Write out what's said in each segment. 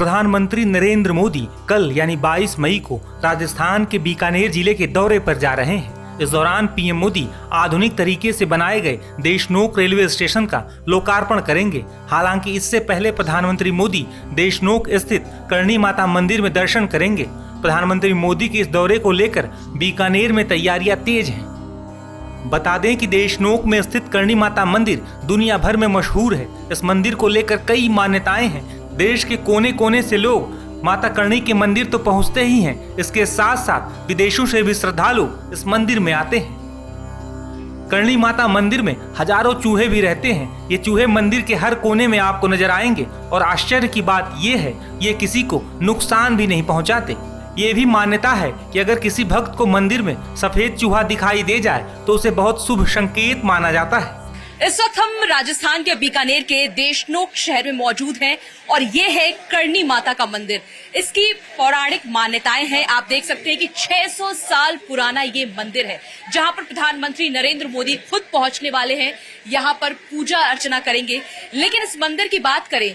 प्रधानमंत्री नरेंद्र मोदी कल यानी 22 मई को राजस्थान के बीकानेर जिले के दौरे पर जा रहे हैं। इस दौरान पीएम मोदी आधुनिक तरीके से बनाए गए देशनोक रेलवे स्टेशन का लोकार्पण करेंगे। हालांकि इससे पहले प्रधानमंत्री मोदी देशनोक स्थित करणी माता मंदिर में दर्शन करेंगे। प्रधानमंत्री मोदी के इस दौरे को लेकर बीकानेर में तैयारियां तेज हैं। बता दें कि देशनोक में स्थित करणी माता मंदिर दुनिया भर में मशहूर है। इस मंदिर को लेकर कई मान्यताएं हैं। देश के कोने कोने से लोग माता करणी के मंदिर तो पहुंचते ही हैं, इसके साथ साथ विदेशों से भी श्रद्धालु इस मंदिर में आते हैं। करणी माता मंदिर में हजारों चूहे भी रहते हैं। ये चूहे मंदिर के हर कोने में आपको नजर आएंगे और आश्चर्य की बात ये है, ये किसी को नुकसान भी नहीं पहुंचाते। ये भी मान्यता है कि अगर किसी भक्त को मंदिर में सफेद चूहा दिखाई दे जाए तो उसे बहुत शुभ संकेत माना जाता है। इस वक्त हम राजस्थान के बीकानेर के देशनोक शहर में मौजूद हैं और ये है करणी माता का मंदिर। इसकी पौराणिक मान्यताएं हैं। आप देख सकते हैं कि 600 साल पुराना ये मंदिर है, जहां पर प्रधानमंत्री नरेंद्र मोदी खुद पहुंचने वाले हैं। यहां पर पूजा अर्चना करेंगे। लेकिन इस मंदिर की बात करें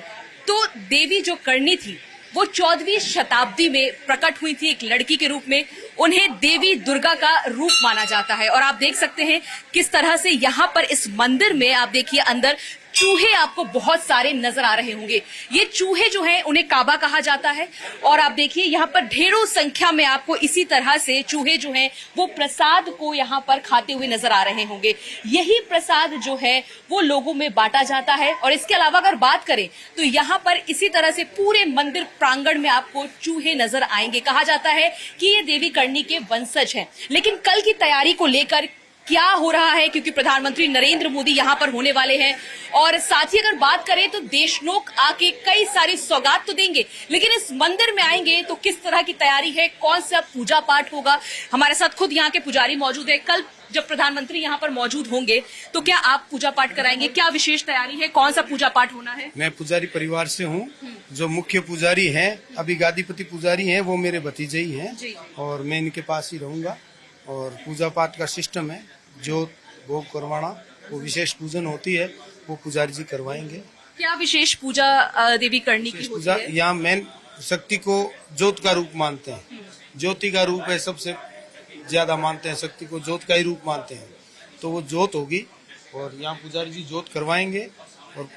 तो देवी जो करणी थी वो 14वीं शताब्दी में प्रकट हुई थी एक लड़की के रूप में। उन्हें देवी दुर्गा का रूप माना जाता है और आप देख सकते हैं किस तरह से यहाँ पर इस मंदिर में आप देखिए अंदर चूहे आपको बहुत सारे नजर आ रहे होंगे। ये चूहे जो हैं उन्हें काबा कहा जाता है और आप देखिए यहाँ पर ढेरों संख्या में आपको इसी तरह से चूहे जो हैं वो प्रसाद को यहाँ पर खाते हुए नजर आ रहे होंगे। यही प्रसाद जो है वो लोगों में बांटा जाता है। और इसके अलावा अगर बात करें तो यहाँ पर इसी तरह से पूरे मंदिर प्रांगण में आपको चूहे नजर आएंगे। कहा जाता है कि ये देवी करणी के वंशज हैं। लेकिन कल की तैयारी को लेकर क्या हो रहा है, क्योंकि प्रधानमंत्री नरेंद्र मोदी यहाँ पर होने वाले हैं और साथ ही अगर बात करें तो देशनोक आके कई सारी सौगात तो देंगे, लेकिन इस मंदिर में आएंगे तो किस तरह की तैयारी है, कौन सा पूजा पाठ होगा। हमारे साथ खुद यहाँ के पुजारी मौजूद है। कल जब प्रधानमंत्री यहाँ पर मौजूद होंगे तो क्या आप पूजा पाठ कराएंगे? क्या विशेष तैयारी है, कौन सा पूजा पाठ होना है? मैं पुजारी परिवार से हूँ। जो मुख्य पुजारी हैं, अभी गादीपति पुजारी हैं, वो मेरे भतीजे ही हैं और मैं इनके पास ही रहूंगा। और पूजा पाठ का सिस्टम है, जोत भोग करवाना, वो विशेष पूजन होती है, वो पुजारी जी करवाएंगे। क्या विशेष पूजा देवी करणी की होती है? यहाँ मेन शक्ति को जोत का रूप मानते हैं। ज्योति का रूप है, सबसे ज्यादा मानते हैं, शक्ति को जोत का ही रूप मानते हैं। तो वो जोत होगी और यहाँ पुजारी जी जोत करवाएंगे और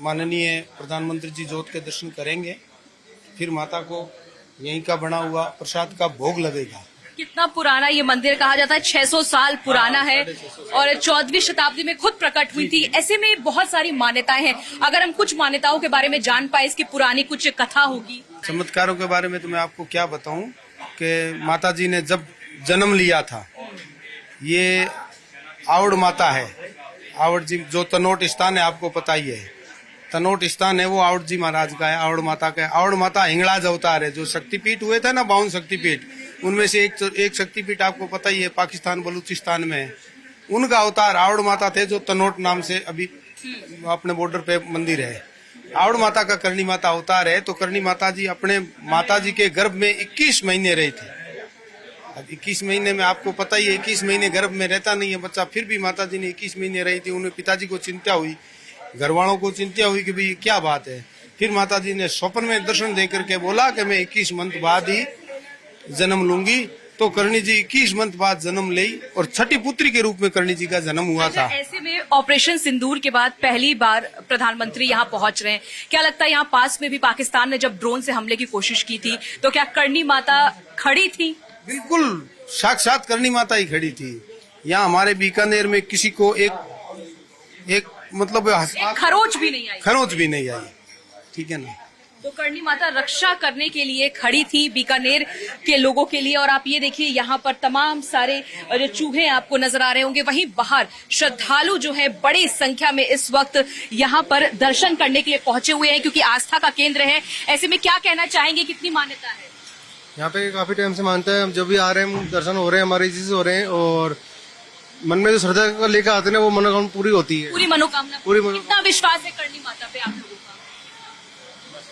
माननीय प्रधानमंत्री जी जोत के दर्शन करेंगे। फिर माता को यहीं का बना हुआ प्रसाद का भोग लगेगा। कितना पुराना ये मंदिर? कहा जाता है 600 साल पुराना है और 14वीं शताब्दी में खुद प्रकट हुई थी। ऐसे में बहुत सारी मान्यताएं हैं। अगर हम कुछ मान्यताओं के बारे में जान पाए, इसकी पुरानी कुछ कथा होगी। चमत्कारों के बारे में तो मैं आपको क्या बताऊं कि माता जी ने जब जन्म लिया था, ये आवड़ माता है। आवड़ जी जो तनोट स्थान है आपको पता ही है, तनोट स्थान है वो आवड़ जी महाराज का है, आवड़ माता का है। आवड़ माता हिंगलाज अवतार है। जो शक्तिपीठ हुए थे ना 52 शक्तिपीठ, उनमें से एक शक्तिपीठ आपको पता ही है पाकिस्तान बलूचिस्तान में है। उनका अवतार आवड़ माता थे, जो तनोट नाम से अभी अपने बॉर्डर पे मंदिर है। आवड़ माता का करणी माता अवतार है। तो करणी माता जी अपने माता जी के गर्भ में 21 महीने रही थी। अब 21 महीने में आपको पता ही है, 21 महीने गर्भ में रहता नहीं है बच्चा, फिर भी माता जी ने 21 महीने रही थी। उन्हें पिताजी को चिंता हुई, घर वालों को चिंता हुई कि भाई क्या बात है। फिर माता जी ने स्वप्न में दर्शन दे करके बोला कि मैं 21 मंथ बाद ही जन्म लूंगी। तो करणी जी 21 मंथ बाद जन्म ली और छठी पुत्री के रूप में करणी जी का जन्म हुआ था। ऐसे में ऑपरेशन सिंदूर के बाद पहली बार प्रधानमंत्री यहाँ पहुंच रहे हैं। क्या लगता है यहाँ पास में भी पाकिस्तान ने जब ड्रोन से हमले की कोशिश की थी तो क्या करणी माता खड़ी थी? बिल्कुल साक्षात करणी माता ही खड़ी थी। यहाँ हमारे बीकानेर में किसी को एक मतलब खरोच भी नहीं आई। खरोच भी नहीं आई, ठीक है ना। तो करणी माता रक्षा करने के लिए खड़ी थी बीकानेर के लोगों के लिए। और आप ये देखिए यहाँ पर तमाम सारे जो चूहे आपको नजर आ रहे होंगे, वहीं बाहर श्रद्धालु जो है बड़ी संख्या में इस वक्त यहाँ पर दर्शन करने के लिए पहुंचे हुए हैं, क्योंकि आस्था का केंद्र है। ऐसे में क्या कहना चाहेंगे, कितनी मान्यता है यहाँ पे? काफी टाइम से मानते हैं, जब भी आ रहे हैं दर्शन हो रहे हैं, हमारे चीज हो रहे हैं और मन में जो श्रद्धा को लेकर आते हैं वो मनोकामना पूरी होती है। पूरी मनोकामना कितना विश्वास है करणी माता पे आप लोगों का?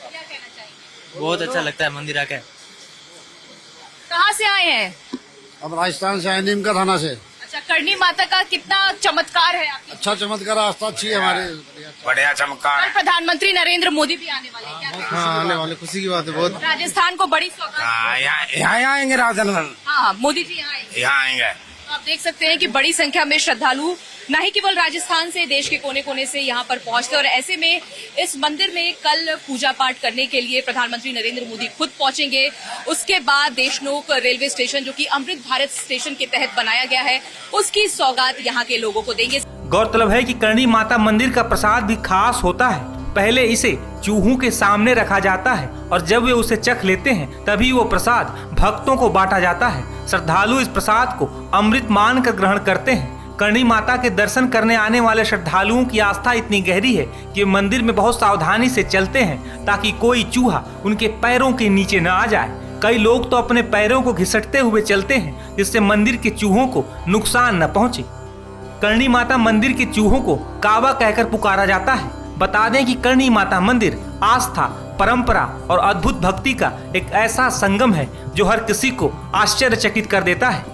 क्या कहना चाहेंगे? बहुत अच्छा लगता है मंदिर आके। कहाँ से आए हैं? अब राजस्थान से आए, नीम का थाना से। अच्छा, करनी माता का कितना चमत्कार है आपकी? अच्छा चमत्कार आस्था अच्छी है हमारे। बढ़िया चमत्कार। कल प्रधानमंत्री नरेंद्र मोदी भी आने वाले हैं क्या? हाँ आने वाले खुशी की बात है बहुत। राजस्थान को बड़ी सौगात। हाँ, यहाँ आएंगे राजस्थान, हाँ मोदी जी यहाँ आएंगे। यहाँ आएंगे। तो आप देख सकते हैं कि बड़ी संख्या में श्रद्धालु न ही केवल राजस्थान से देश के कोने कोने से यहाँ पर पहुंचते, और ऐसे में इस मंदिर में कल पूजा पाठ करने के लिए प्रधानमंत्री नरेंद्र मोदी खुद पहुंचेंगे। उसके बाद देशनोक रेलवे स्टेशन, जो कि अमृत भारत स्टेशन के तहत बनाया गया है, उसकी सौगात यहाँ के लोगों को देंगे। गौरतलब है कि करणी माता मंदिर का प्रसाद भी खास होता है। पहले इसे चूहों के सामने रखा जाता है और जब वे उसे चख लेते हैं तभी वो प्रसाद भक्तों को बांटा जाता है। श्रद्धालु इस प्रसाद को अमृत मानकर ग्रहण करते हैं। करणी माता के दर्शन करने आने वाले श्रद्धालुओं की आस्था इतनी गहरी है कि मंदिर में बहुत सावधानी से चलते हैं ताकि कोई चूहा उनके पैरों के नीचे न आ जाए। कई लोग तो अपने पैरों को घिसटते हुए चलते हैं जिससे मंदिर के चूहों को नुकसान न पहुंचे। करणी माता मंदिर के चूहों को काबा कहकर पुकारा जाता है। बता दें कि करणी माता मंदिर आस्था, परंपरा और अद्भुत भक्ति का एक ऐसा संगम है जो हर किसी को आश्चर्यचकित कर देता है।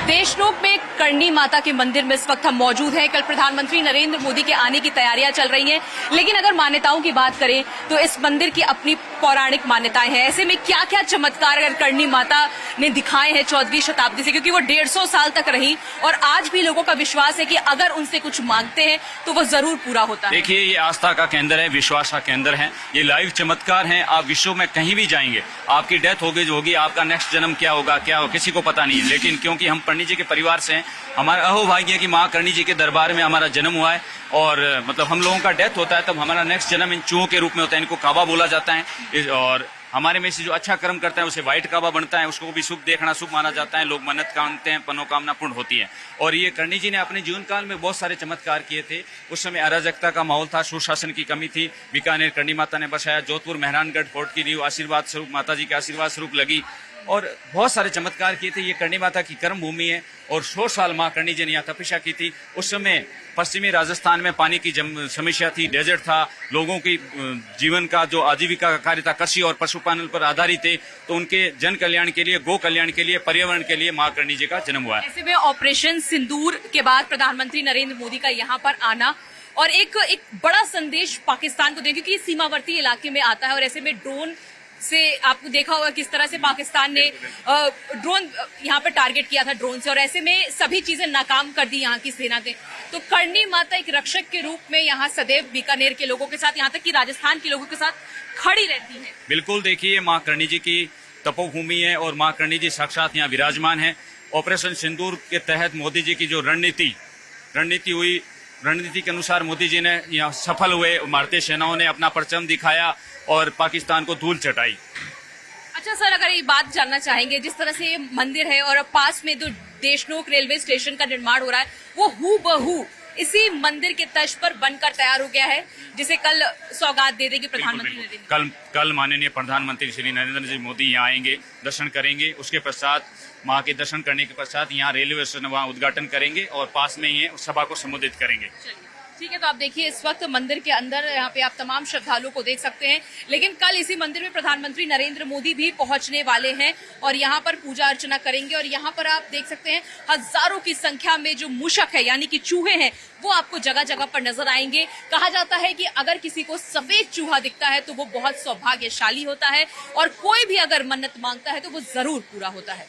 देशनोक में करणी माता के मंदिर में इस वक्त हम मौजूद हैं। कल प्रधानमंत्री नरेंद्र मोदी के आने की तैयारियां चल रही हैं, लेकिन अगर मान्यताओं की बात करें तो इस मंदिर की अपनी पौराणिक मान्यताएं हैं। ऐसे में क्या क्या चमत्कार अगर करणी माता ने दिखाए हैं 14वीं शताब्दी से, क्योंकि वो 150 साल तक रही और आज भी लोगों का विश्वास है कि अगर उनसे कुछ मांगते हैं तो वो जरूर पूरा होता है। देखिए, ये आस्था का केंद्र है, विश्वास का केंद्र है, ये लाइव चमत्कार है। आप विश्व में कहीं भी जाएंगे, आपकी डेथ होगी जो होगी, आपका नेक्स्ट जन्म क्या होगा किसी को पता नहीं है, लेकिन क्योंकि हम करणी जी के परिवार से हैं, हमारा अहोभाग्य है कि माँ करणी जी के दरबार में हमारा जन्म हुआ है। और मतलब हम लोगों का डेथ होता है तब हमारा नेक्स्ट जन्म इन चूहों के रूप में होता है, इनको काबा बोला जाता है। और हमारे में से जो अच्छा कर्म करता है उसे व्हाइट काबा बनता है, उसको भी शुभ देखना शुभ माना जाता है। लोग मन्नत कामते हैं, मनोकामना पूर्ण होती है। और ये करणी जी ने अपने जीवन काल में बहुत सारे चमत्कार किए थे। उस समय अराजकता का माहौल था, सुशासन की कमी थी। बीकानेर करणी माता ने बसाया, जोधपुर मेहरानगढ़ फोर्ट की नींव आशीर्वाद स्वरूप माता जी के आशीर्वाद स्वरूप लगी और बहुत सारे चमत्कार किए थे। ये करणी माता की कर्म भूमि है और 100 साल माँ करणी जी ने यहाँ तपस्या की थी। उस समय पश्चिमी राजस्थान में पानी की समस्या थी, डेजर्ट था, लोगों की जीवन का जो आजीविका का कार्य था कृषि और पशुपालन पर आधारित थे। तो उनके जन कल्याण के लिए, गो कल्याण के लिए, पर्यावरण के लिए माँ करणी जी का जन्म हुआ है। ऐसे में ऑपरेशन सिंदूर के बाद प्रधानमंत्री नरेंद्र मोदी का यहाँ पर आना और एक बड़ा संदेश पाकिस्तान को दें, क्योंकि ये सीमावर्ती इलाके में आता है। और ऐसे में ड्रोन से आपको देखा होगा किस तरह से पाकिस्तान ने ड्रोन यहाँ पर टारगेट किया था ड्रोन से, और ऐसे में सभी चीजें नाकाम कर दी यहाँ की सेना ने। तो करणी माता एक रक्षक के रूप में यहाँ सदैव बीकानेर के लोगों के साथ, यहाँ तक कि राजस्थान के लोगों के साथ खड़ी रहती है। बिल्कुल, देखिए, माँ करणी जी की तपोभूमि है और माँ करणी जी साक्षात यहाँ विराजमान है। ऑपरेशन सिंदूर के तहत मोदी जी की जो रणनीति हुई, रणनीति के अनुसार मोदी जी ने यहाँ सफल हुए। भारतीय सेनाओं ने अपना परचम दिखाया और पाकिस्तान को धूल चटाई। अच्छा सर, अगर ये बात जानना चाहेंगे, जिस तरह से ये मंदिर है और पास में जो देशनोक रेलवे स्टेशन का निर्माण हो रहा है, वो हूबहू इसी मंदिर के तर्ज पर बनकर तैयार हो गया है, जिसे कल सौगात दे देंगे प्रधानमंत्री नरेंद्र। कल माननीय प्रधानमंत्री श्री नरेंद्र जी मोदी यहाँ आएंगे, दर्शन करेंगे। उसके पश्चात माँ के दर्शन करने के पश्चात यहाँ रेलवे स्टेशन वहाँ उद्घाटन करेंगे और पास में ही है, उस सभा को संबोधित करेंगे। ठीक है, तो आप देखिए इस वक्त मंदिर के अंदर यहाँ पे आप तमाम श्रद्धालुओं को देख सकते हैं, लेकिन कल इसी मंदिर में प्रधानमंत्री नरेंद्र मोदी भी पहुंचने वाले हैं और यहाँ पर पूजा अर्चना करेंगे। और यहाँ पर आप देख सकते हैं हजारों की संख्या में जो मूषक है यानी कि चूहे हैं वो आपको जगह जगह पर नजर आएंगे। कहा जाता है कि अगर किसी को सफेद चूहा दिखता है तो वो बहुत सौभाग्यशाली होता है और कोई भी अगर मन्नत मांगता है तो वो जरूर पूरा होता है।